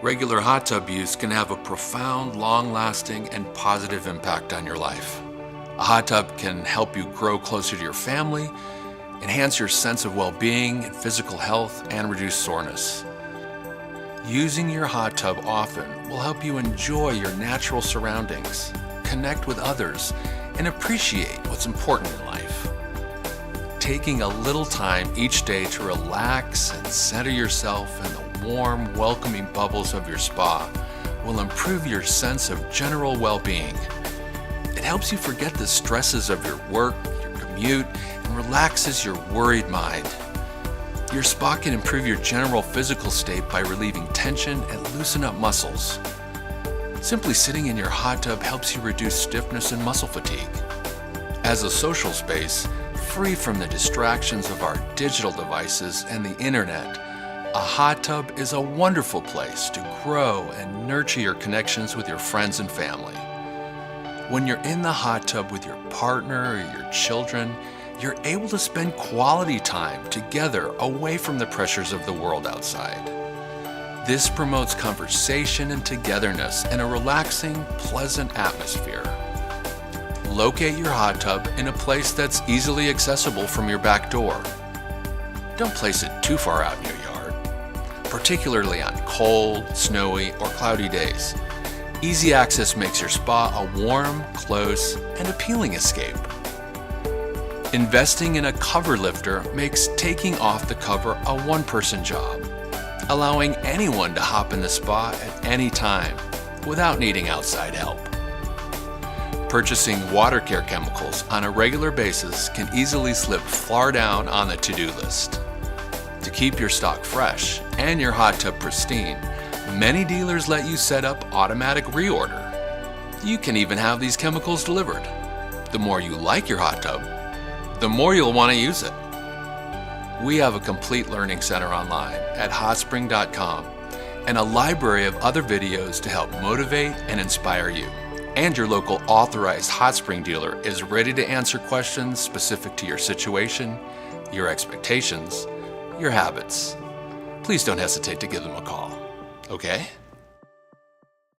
Regular hot tub use can have a profound, long-lasting, and positive impact on your life. A hot tub can help you grow closer to your family, enhance your sense of well-being and physical health, and reduce soreness. Using your hot tub often will help you enjoy your natural surroundings, connect with others, and appreciate what's important in life. Taking a little time each day to relax and center yourself in the warm, welcoming bubbles of your spa will improve your sense of general well-being. It helps you forget the stresses of your work, your commute, and relaxes your worried mind. Your spa can improve your general physical state by relieving tension and loosen up muscles. Simply sitting in your hot tub helps you reduce stiffness and muscle fatigue. As a social space, free from the distractions of our digital devices and the internet, a hot tub is a wonderful place to grow and nurture your connections with your friends and family. When you're in the hot tub with your partner or your children, you're able to spend quality time together away from the pressures of the world outside. This promotes conversation and togetherness in a relaxing, pleasant atmosphere. Locate your hot tub in a place that's easily accessible from your back door. Don't place it too far out in your yard, particularly on cold, snowy, or cloudy days. Easy access makes your spa a warm, close, and appealing escape. Investing in a cover lifter makes taking off the cover a one-person job, allowing anyone to hop in the spa at any time without needing outside help. Purchasing water care chemicals on a regular basis can easily slip far down on the to-do list. To keep your stock fresh and your hot tub pristine, many dealers let you set up automatic reorder. You can even have these chemicals delivered. The more you like your hot tub, the more you'll want to use it. We have a complete learning center online at hotspring.com and a library of other videos to help motivate and inspire you. And your local authorized hot spring dealer is ready to answer questions specific to your situation, your expectations, your habits. Please don't hesitate to give them a call, okay?